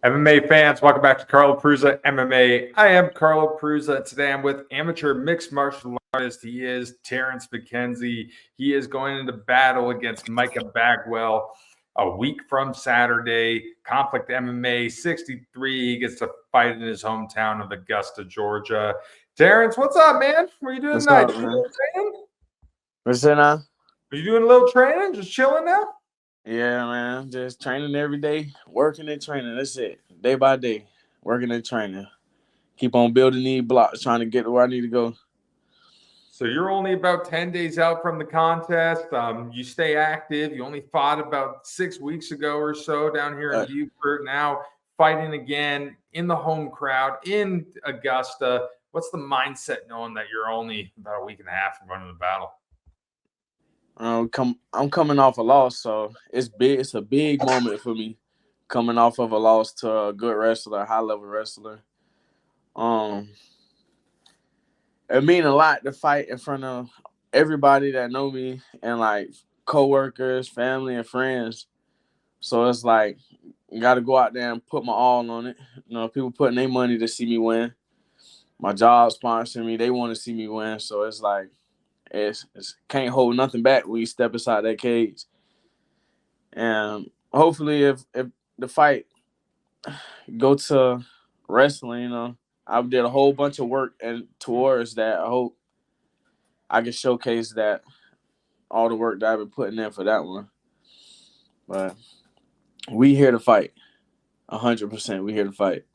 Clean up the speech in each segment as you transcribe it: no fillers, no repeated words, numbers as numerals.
MMA fans, welcome back to Carlo Prusa MMA. I am Carlo Prusa. Today I'm with amateur mixed martial artist. He is Terence McKenzie. He is going into battle against Micah Bagwell a week from Saturday. Conflict MMA 63. He gets to fight in his hometown of Augusta, Georgia. Terence, what's up, man? What are you doing What's tonight? up, man? What's up now? Are you doing a little training? Just chilling now? Yeah, man. Just training every day, working and training. That's it. Day by day, working and training. Keep on building these blocks, trying to get to where I need to go. So you're only about 10 days out from the contest. You stay active. You only fought about 6 weeks ago or so down here in Beaufort. Now fighting again in the home crowd in Augusta. What's the mindset knowing that you're only about a week and a half from running the battle? I'm coming off a loss, so it's big. It's a big moment for me, coming off of a loss to a good wrestler, a high level wrestler. It means a lot to fight in front of everybody that know me and like coworkers, family, and friends. So it's like got to go out there and put my all on it. You know, people putting their money to see me win. My job sponsoring me; they want to see me win. So it's like it's can't hold nothing back when you step inside that cage. And hopefully, if the fight go to wrestling, you know, I did a whole bunch of work and towards that. I hope I can showcase that all the work that I've been putting in for that one. But we here to fight, 100%. We here to fight.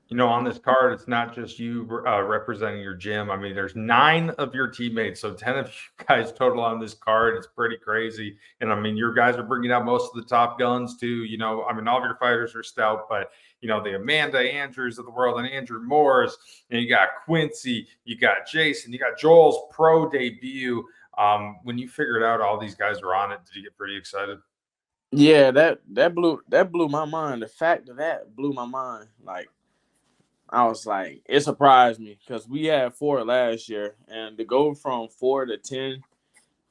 You know, on this card, it's not just you representing your gym. I mean, there's 9 of your teammates, so 10 of you guys total on this card. It's pretty crazy. And I mean, your guys are bringing out most of the top guns too. You know, I mean, all of your fighters are stout, but you know, the Amanda Andrews of the world and Andrew Morris, and you got Quincy, you got Jason, you got Joel's pro debut. When you figured out all these guys were on it, did you get pretty excited? Yeah, that blew my mind. The fact of that blew my mind. Like, I was like, it surprised me because we had 4 last year, and to go from 4 to 10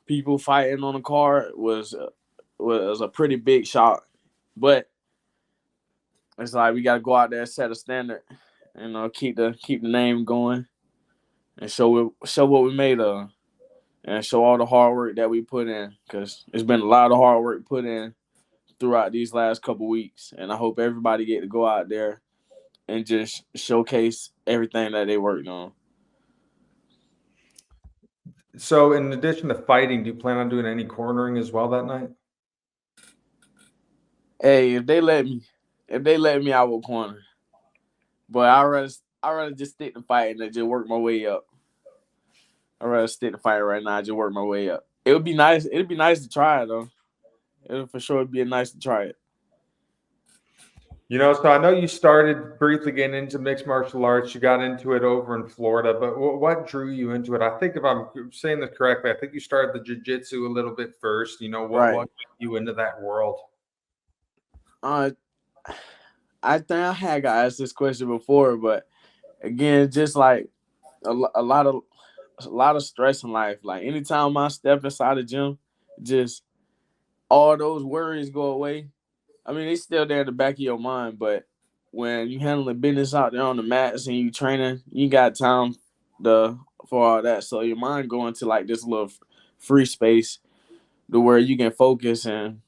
people fighting on the card was a pretty big shock. But it's like we got to go out there and set a standard, and keep the name going, and show what we made of, and show all the hard work that we put in, because it's been a lot of hard work put in throughout these last couple weeks, and I hope everybody get to go out there and just showcase everything that they worked on. So, in addition to fighting, do you plan on doing any cornering as well that night? Hey, if they let me, I will corner. But I rather just stick to fighting and just work my way up. I rather stick to fighting right now, just work my way up. It would be nice. It'd be nice to try it though. It'll for sure be nice to try it. You know, so I know you started briefly getting into mixed martial arts. You got into it over in Florida, but what drew you into it? I think if I'm saying this correctly, I think you started the Jujitsu a little bit first. You know, what Right. got you into that world? I think I had got asked this question before, but again, just like a lot of stress in life. Like anytime I step inside the gym, just all those worries go away. I mean, it's still there in the back of your mind, but when you handling business out there on the mats and you training, you got time for all that. So your mind go into like this little free space to where you can focus and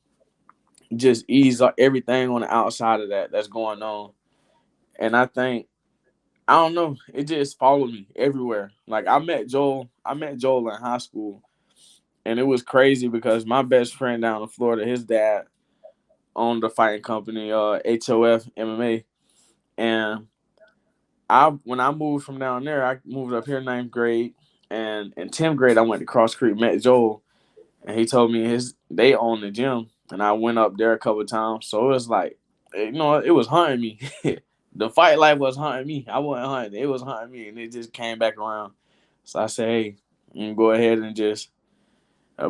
just ease everything on the outside of that's going on. And I think, I don't know, it just followed me everywhere. Like I met Joel in high school, and it was crazy because my best friend down in Florida, his dad owned the fighting company, HOF MMA. And when I moved from down there, I moved up here 9th grade, and in 10th grade I went to Cross Creek, met Joel, and he told me they own the gym, and I went up there a couple of times. So it was like, it was hunting me. The fight life was hunting me. I wasn't hunting. It was hunting me, and it just came back around. So I said, hey, I'm going to go ahead and just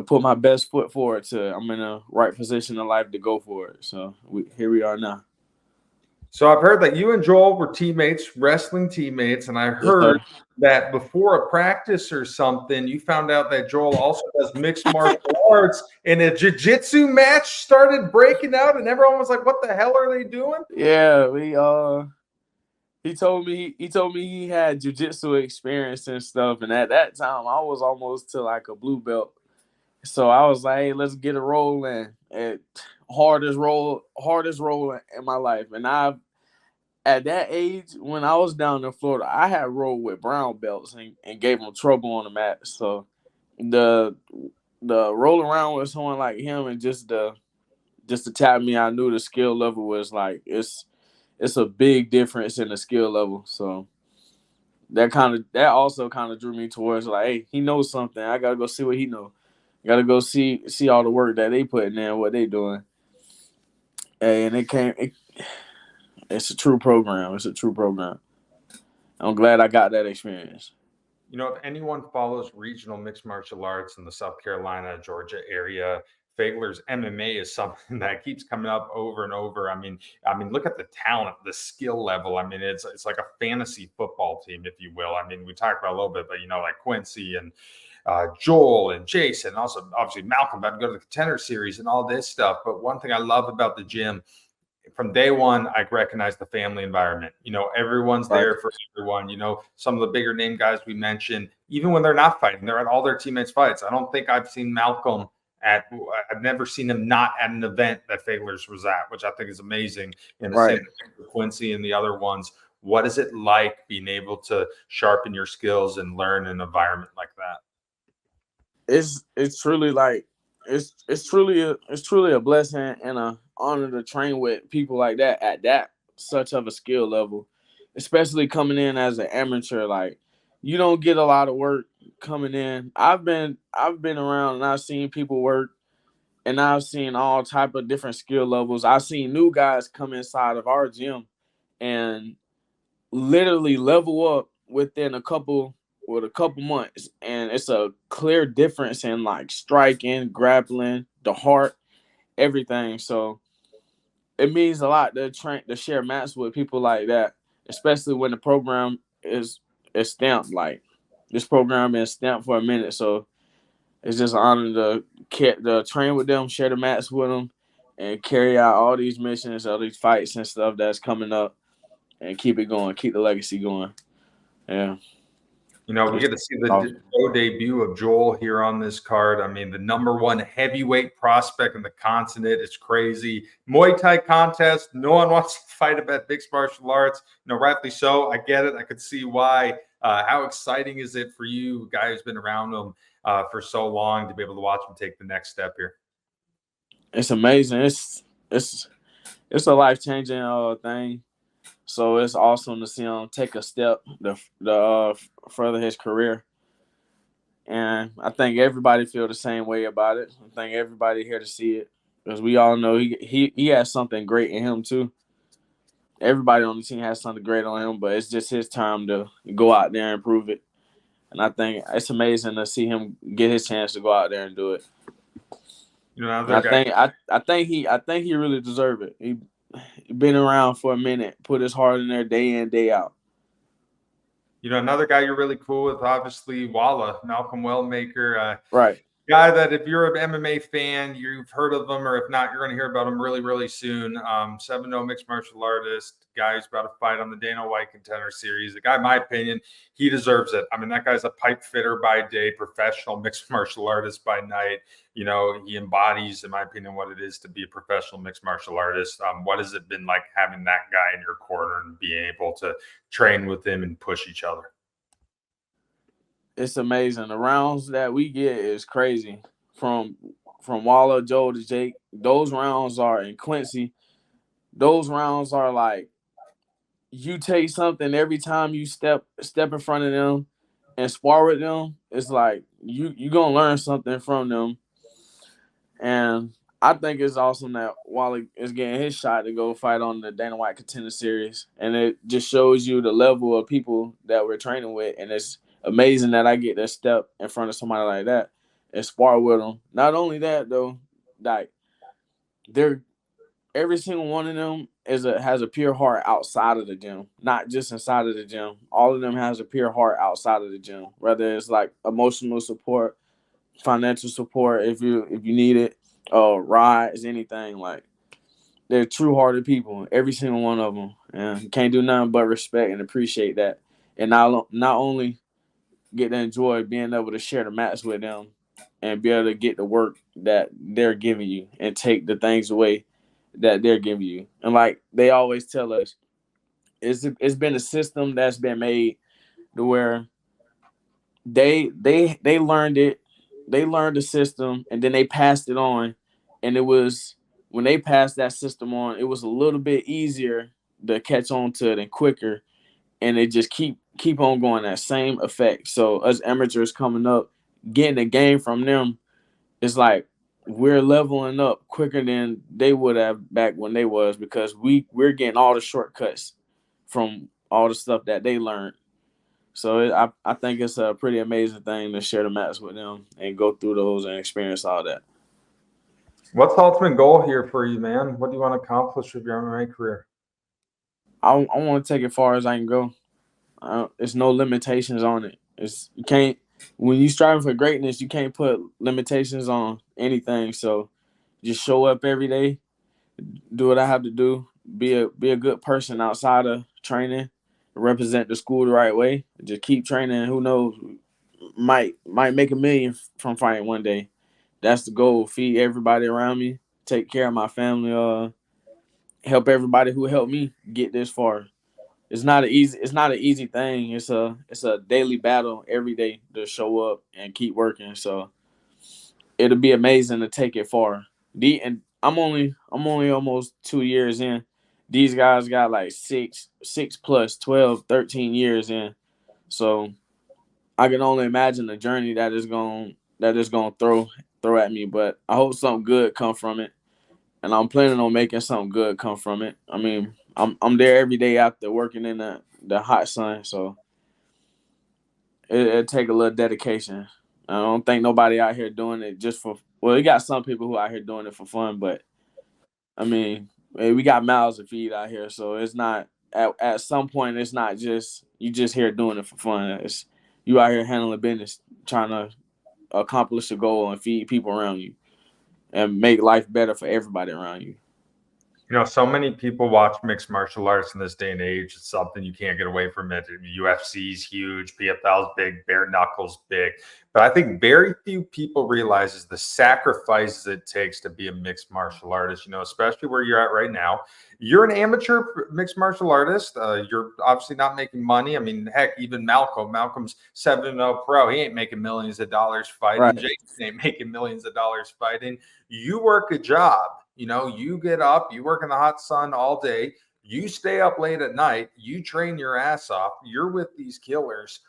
put my best foot forward I'm in the right position in life to go for it. So here we are now. So I've heard that you and Joel were teammates, wrestling teammates, and I heard that before a practice or something, you found out that Joel also does mixed martial arts, and a jiu-jitsu match started breaking out, and everyone was like, "What the hell are they doing?" Yeah, he told me he had jujitsu experience and stuff, and at that time I was almost to like a blue belt. So I was like, hey, let's get a roll in. And hardest roll in my life. And at that age, when I was down in Florida, I had rolled with brown belts and gave them trouble on the mat. So the roll around with someone like him and just to tap me, I knew the skill level was like it's a big difference in the skill level. So that also kind of drew me towards like, hey, he knows something. I gotta go see what he knows. Gotta go see all the work that they putting in, what they doing. And it's a true program. It's a true program. I'm glad I got that experience. You know, if anyone follows regional mixed martial arts in the South Carolina, Georgia area, Fagler's MMA is something that keeps coming up over and over. I mean, look at the talent, the skill level. I mean, it's like a fantasy football team, if you will. I mean, we talked about a little bit, but like Quincy and Joel and Jason, also obviously Malcolm about to go to the Contender Series and all this stuff. But one thing I love about the gym, from day one, I recognize the family environment. Everyone's there for everyone. Some of the bigger name guys we mentioned, even when they're not fighting, they're at all their teammates' fights. I don't think I've seen Malcolm I've never seen him not at an event that Fagler's was at, which I think is amazing. And the same thing for Quincy and the other ones. What is it like being able to sharpen your skills and learn in an environment like that? It's truly like it's truly a blessing and a honor to train with people like that at that such of a skill level, especially coming in as an amateur. Like, you don't get a lot of work coming in. I've been around and I've seen people work, and I've seen all type of different skill levels. I've seen new guys come inside of our gym and literally level up within a couple months, and it's a clear difference in like striking, grappling, the heart, everything. So it means a lot to share mats with people like that, especially when the program is stamped. Like, this program is stamped for a minute, so it's just an honor to train with them, share the mats with them, and carry out all these missions, all these fights and stuff that's coming up, and keep it going, keep the legacy going. Yeah. We get to see the pro debut of Joel here on this card. I mean, the #1 heavyweight prospect in the continent. It's crazy. Muay Thai contest. No one wants to fight about mixed martial arts. Rightfully so. I get it. I could see why. How exciting is it for you, a guy who's been around them for so long, to be able to watch him take the next step here? It's amazing. It's a life-changing thing. So it's awesome to see him take a step to further his career. And I think everybody feel the same way about it. I think everybody here to see it, because we all know he has something great in him too. Everybody on the team has something great on him, but it's just his time to go out there and prove it. And I think it's amazing to see him get his chance to go out there and do it. I think he really deserves it. He been around for a minute, put his heart in there day in, day out. Another guy you're really cool with, obviously, Walla, Malcolm Wellmaker. Right. Guy that if you're an MMA fan, you've heard of him, or if not, you're going to hear about him really, really soon. 7-0 mixed martial artist, guy who's about to fight on the Dana White Contender Series. The guy, in my opinion, he deserves it. I mean, that guy's a pipe fitter by day, professional mixed martial artist by night. He embodies, in my opinion, what it is to be a professional mixed martial artist. What has it been like having that guy in your corner and being able to train with him and push each other? It's amazing. The rounds that we get is crazy. From Walla, Joe to Jake, those rounds are in Quincy. Those rounds are like, you take something every time you step in front of them and spar with them. It's like you gonna learn something from them. And I think it's awesome that Wally is getting his shot to go fight on the Dana White Contender Series, and it just shows you the level of people that we're training with, and it's amazing that I get to step in front of somebody like that and spar with them. Not only that, though, like, they're every single one of them has a pure heart outside of the gym, not just inside of the gym. All of them has a pure heart outside of the gym, whether it's like emotional support, financial support if you need it, rides, anything. Like, they're true-hearted people, every single one of them, and you can't do nothing but respect and appreciate that, and not only get to enjoy being able to share the mats with them and be able to get the work that they're giving you and take the things away that they're giving you. And like they always tell us, it's been a system that's been made to where they learned it, they learned the system, and then they passed it on. And it was when they passed that system on, it was a little bit easier to catch on to it and quicker, and it just keep on going, that same effect. So us amateurs coming up, getting the game from them, it's like we're leveling up quicker than they would have back when they was, because we're getting all the shortcuts from all the stuff that they learned. So I think it's a pretty amazing thing to share the mats with them and go through those and experience all that. What's the ultimate goal here for you, man? What do you want to accomplish with your MMA career? I want to take it far as I can go. There's no limitations on it. You can't, when you striving for greatness, you can't put limitations on anything. So just show up every day, do what I have to do, be a good person outside of training, represent the school the right way, just keep training. Who knows, might make $1 million from fighting one day. That's the goal. Feed everybody around me, take care of my family, help everybody who helped me get this far. It's not an easy thing. It's a daily battle every day to show up and keep working. So it'll be amazing to take it far. And I'm only almost 2 years in. These guys got like 6 plus 12, 13 years in. So I can only imagine the journey that is going to throw at me. But I hope something good come from it, and I'm planning on making something good come from it. I mean, I'm there every day after working in the hot sun, so it take a little dedication. I don't think nobody out here doing it just for. Well, you got some people who out here doing it for fun, but I mean, we got mouths to feed out here, so it's not at some point it's not just you just here doing it for fun. It's you out here handling business, trying to accomplish a goal and feed people around you and make life better for everybody around you. You know, so many people watch mixed martial arts in this day and age. It's something you can't get away from it. UFC's huge, PFL's big, bare knuckles big. But I think very few people realizes the sacrifices it takes to be a mixed martial artist, you know, especially where you're at right now. You're an amateur mixed martial artist. You're obviously not making money. I mean, heck, even Malcolm's 7-0 pro. He ain't making millions of dollars fighting. Right. Jason ain't making millions of dollars fighting. You work a job. You know, you get up, you work in the hot sun all day, you stay up late at night, you train your ass off, you're with these killers.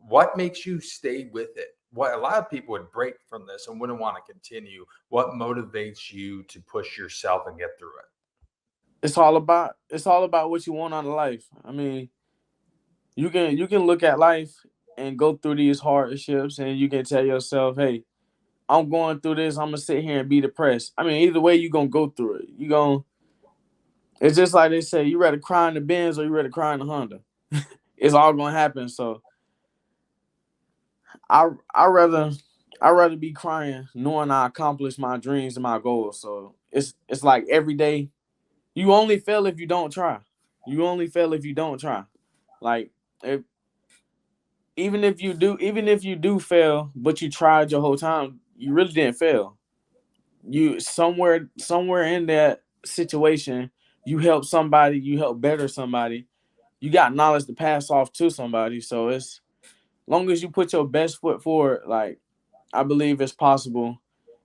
What makes you stay with it? What a lot of people would break from this and wouldn't want to continue. What motivates you to push yourself and get through it? It's all about what you want out of life. I mean, you can look at life and go through these hardships, and you can tell yourself, "Hey, I'm going through this. I'm gonna sit here and be depressed." I mean, either way, you're gonna go through it. It's just like they say, you rather cry in the Benz or you rather cry in the Honda. It's all gonna happen. So I I rather be crying knowing I accomplished my dreams and my goals. So it's like every day, you only fail if you don't try. You only fail if you don't try. Like, if even if you do fail, but you tried your whole time, you really didn't fail. You somewhere in that situation, you help somebody, you help better somebody, you got knowledge to pass off to somebody. So it's long as you put your best foot forward, like, I believe it's possible.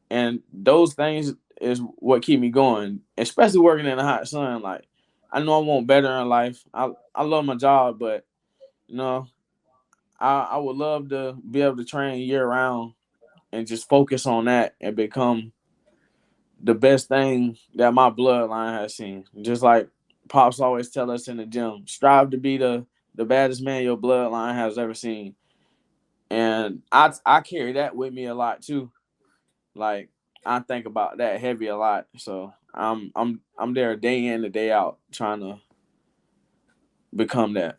And those things is what keep me going, especially working in the hot sun. Like, I know I want better in life. I love my job, but you know, I would love to be able to train year round and just focus on that and become the best thing that my bloodline has seen. Just like Pops always tell us in the gym, strive to be the baddest man your bloodline has ever seen. And I carry that with me a lot too. Like, I think about that heavy a lot. So I'm there day in and day out trying to become that.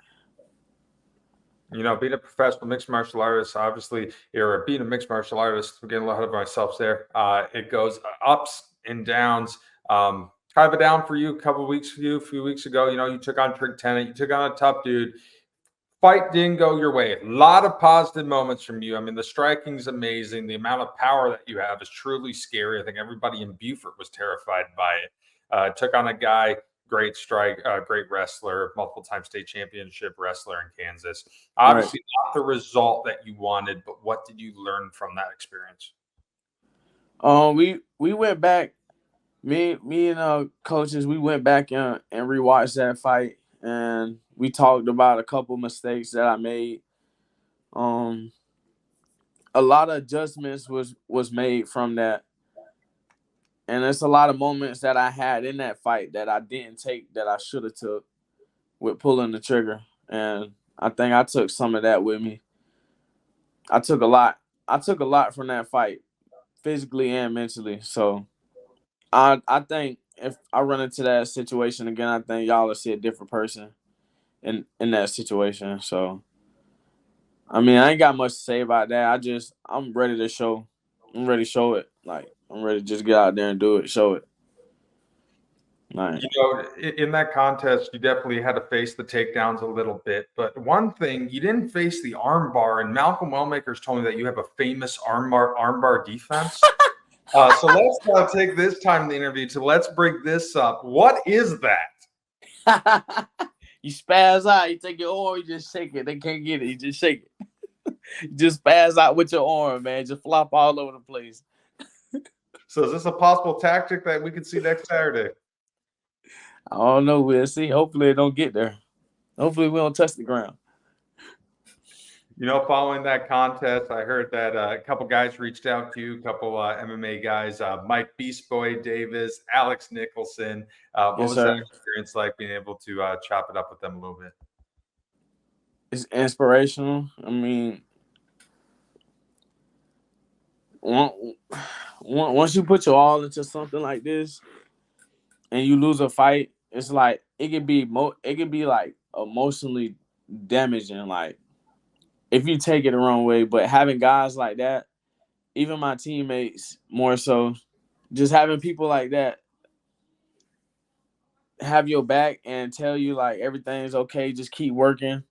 You know, being a professional mixed martial artist, obviously, or being a mixed martial artist, I'm getting a lot of myself there. It goes ups and downs. Kind of a down for you a few weeks ago. You know, you took on Trig Tennant, you took on a tough dude. Fight didn't go your way. A lot of positive moments from you. I mean, the striking's amazing. The amount of power that you have is truly scary. I think everybody in Beaufort was terrified by it. Took on a guy, great wrestler, multiple time state championship wrestler in Kansas. Right. Obviously, not the result that you wanted, but what did you learn from that experience? We went back. Me and coaches, we went back and rewatched that fight, and we talked about a couple mistakes that I made. Um, a lot of adjustments was made from that, and there's a lot of moments that I had in that fight that I didn't take that I should have took with pulling the trigger, and I think I took some of that with me. I took a lot. I took a lot from that fight, physically and mentally. So I think if I run into that situation again, I think y'all will see a different person in that situation. So I mean, I ain't got much to say about that. I'm ready to show. I'm ready to show it. Like I'm ready to just get out there and do it, show it. Like You know, in that contest, you definitely had to face the takedowns a little bit. But one thing, you didn't face the armbar. And Malcolm Wellmakers told me that you have a famous armbar defense. So let's take this time in the interview to let's bring this up. What is that? you spaz out, you take your arm, you just shake it. They can't get it. You just shake it. You just spaz out with your arm, man. Just flop all over the place. So is this a possible tactic that we can see next Saturday? I don't know. We'll see. Hopefully it don't get there. Hopefully we don't touch the ground. You know, following that contest, I heard that a couple guys reached out to you, a couple MMA guys, Mike Beast Boy Davis, Alex Nicholson. What Yes, was that sir. experience like being able to chop it up with them a little bit? It's inspirational. I mean, once you put your all into something like this and you lose a fight, it's like it could be like emotionally damaging. Like if you take it the wrong way, but having guys like that, even my teammates more so, just having people like that have your back and tell you like everything's okay, just keep working.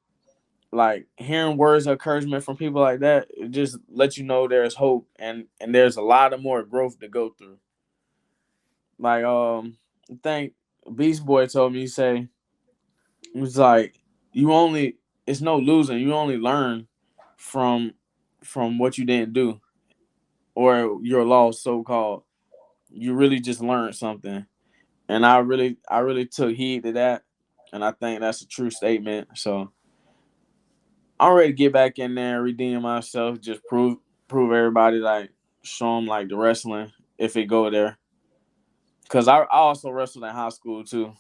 Like hearing words of encouragement from people like that, it just lets you know there's hope and there's a lot of more growth to go through. Like I think Beast Boy told me, he was like, it's no losing, you only learn from what you didn't do or your loss, so called. You really just learned something. And I really took heed to that. And I think that's a true statement. So I'm ready to get back in there, redeem myself, just prove everybody, like show them like the wrestling if it go there. Cause I also wrestled in high school too,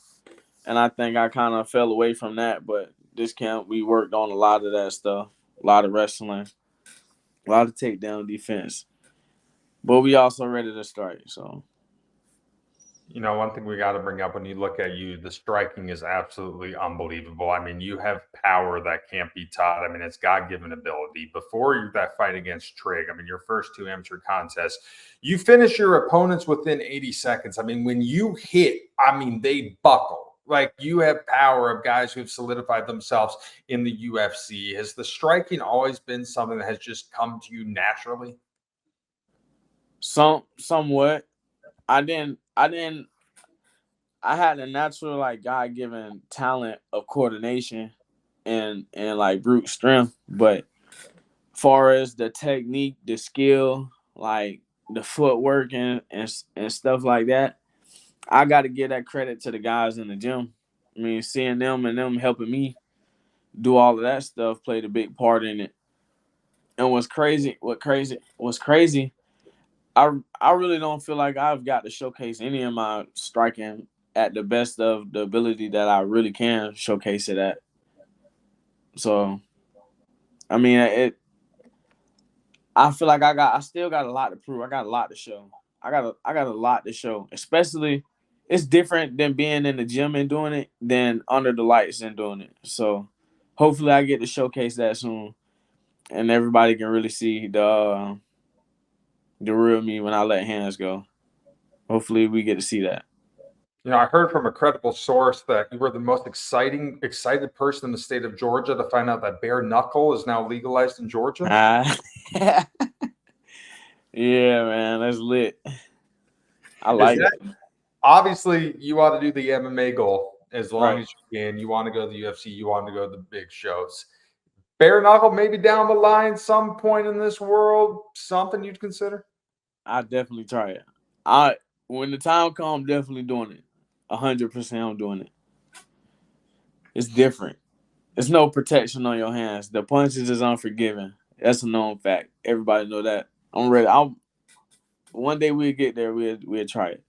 and I think I kind of fell away from that. But this camp we worked on a lot of that stuff, a lot of wrestling, a lot of takedown defense. But we also ready to start. So You know, one thing we got to bring up when you look at you, the striking is absolutely unbelievable. I mean, you have power that can't be taught. I mean, it's God given ability. Before that fight against Trig, I mean, your first two amateur contests, you finish your opponents within 80 seconds. I mean, when you hit, I mean, they buckle. Like you have power of guys who have solidified themselves in the UFC. Has the striking always been something that has just come to you naturally? somewhat, I didn't. I had a natural like God given talent of coordination and like brute strength, but far as the technique, the skill, like the footwork and stuff like that, I got to give that credit to the guys in the gym. I mean, seeing them and them helping me do all of that stuff played a big part in it. And what's crazy, I really don't feel like I've got to showcase any of my striking at the best of the ability that I really can showcase it at. So I mean, I feel like I still got a lot to prove. I got a lot to show. I got a lot to show, especially it's different than being in the gym and doing it than under the lights and doing it. So hopefully I get to showcase that soon, and everybody can really see the real me when I let hands go. Hopefully we get to see that. I heard from a credible source that you were the most excited person in the state of Georgia to find out that bare knuckle is now legalized in Georgia. Yeah, man, that's lit. I like it. Obviously, you want to do the MMA goal as long Right. as you can. You want to go to the UFC. You want to go to the big shows. Bare knuckle, maybe down the line, some point in this world, something you'd consider? I definitely try it. When the time comes, I'm definitely doing it. 100% I'm doing it. It's different. There's no protection on your hands. The punches is unforgiving. That's a known fact. Everybody know that. I'm ready. One day we'll get there. We'll try it.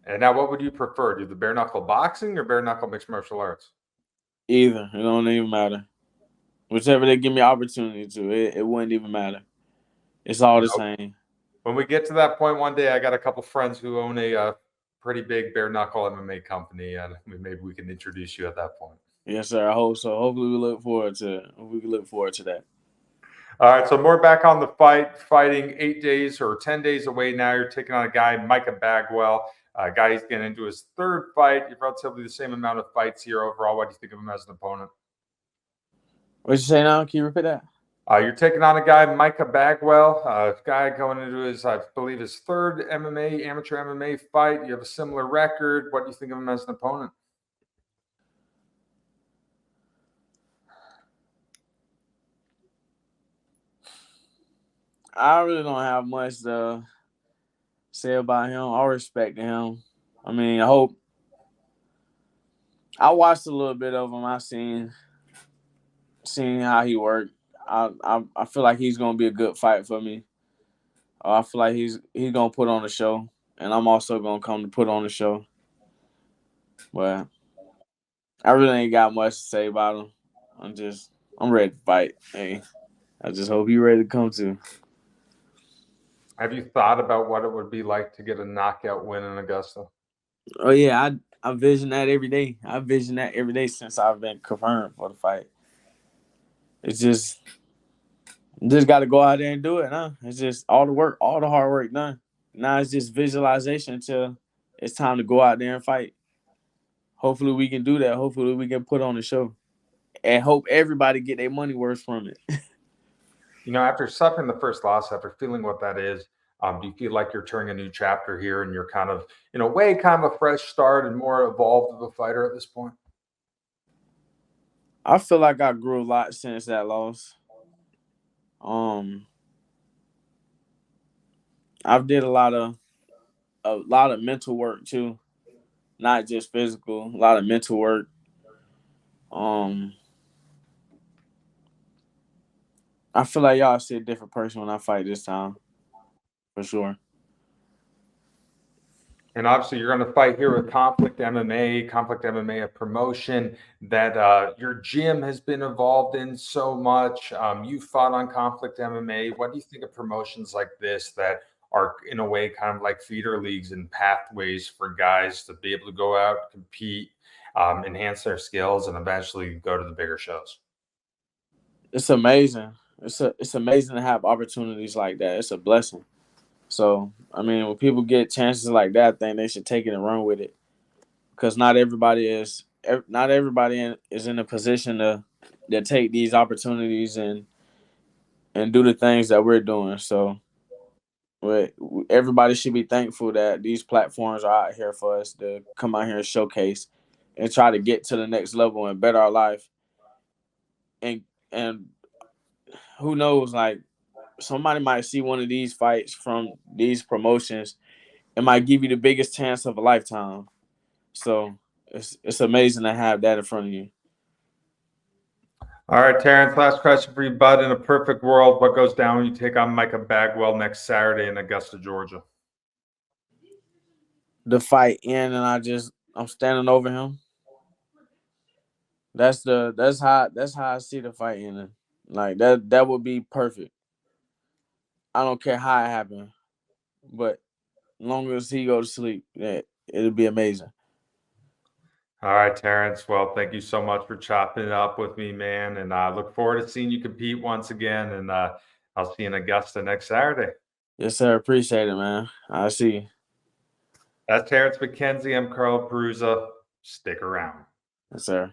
And now, what would you prefer? Do the bare knuckle boxing or bare knuckle mixed martial arts? Either. It don't even matter. Whichever they give me opportunity to, it wouldn't even matter. It's all the same. When we get to that point one day, I got a couple friends who own a pretty big bare knuckle MMA company, and maybe we can introduce you at that point. Yes, sir. I hope so. Hopefully we look forward to it. We can look forward to that. All right, so more back on the fighting 8 days or 10 days away now. You're taking on a guy, Micah Bagwell, a guy he's getting into his third fight. You've relatively the same amount of fights here overall. What do you think of him as an opponent? What you say now? Can you repeat that? You're taking on a guy, Micah Bagwell, a guy going into his, I believe, his third amateur MMA fight. You have a similar record. What do you think of him as an opponent? I really don't have much to say about him. I respect him. I mean, I watched a little bit of him. I seen how he worked. I feel like he's gonna be a good fight for me. I feel like he's gonna put on a show, and I'm also gonna come to put on a show. But I really ain't got much to say about him. I'm ready to fight. Hey, I just hope you're ready to come too. Have you thought about what it would be like to get a knockout win in Augusta? Oh yeah, I vision that every day. I vision that every day since I've been confirmed for the fight. It's just got to go out there and do it, huh? It's just all the work, all the hard work done. Now it's just visualization until it's time to go out there and fight. Hopefully we can do that. Hopefully we can put on the show, and hope everybody get their money worth from it. After suffering the first loss, after feeling what that is, do you feel like you're turning a new chapter here and you're kind of, in a way, kind of a fresh start and more evolved of a fighter at this point? I feel like I grew a lot since that loss. I've did a lot of mental work too, not just physical. A lot of mental work. I feel like y'all see a different person when I fight this time, for sure. And obviously, you're going to fight here with Conflict MMA, a promotion that your gym has been involved in so much. You fought on Conflict MMA. What do you think of promotions like this that are, in a way, kind of like feeder leagues and pathways for guys to be able to go out, compete, enhance their skills, and eventually go to the bigger shows? It's amazing. It's amazing to have opportunities like that. It's a blessing. So I mean, when people get chances like that, I think they should take it and run with it, because not everybody is in a position to take these opportunities and do the things that we're doing. So, everybody should be thankful that these platforms are out here for us to come out here and showcase and try to get to the next level and better our life. And who knows, like, somebody might see one of these fights from these promotions. It might give you the biggest chance of a lifetime. So it's amazing to have that in front of you. All right, Terence, last question for you, bud. In a perfect world, what goes down when you take on Micah Bagwell next Saturday in Augusta, Georgia? The fight in, and I'm standing over him. That's how I see the fight ending. Like that would be perfect. I don't care how it happened, but as long as he go to sleep, that it'll be amazing. All right, Terrence. Well, thank you so much for chopping it up with me, man. And I look forward to seeing you compete once again. And I'll see you in Augusta next Saturday. Yes, sir. Appreciate it, man. I'll see you. That's Terence McKenzie. I'm Carl Perusa. Stick around. Yes, sir.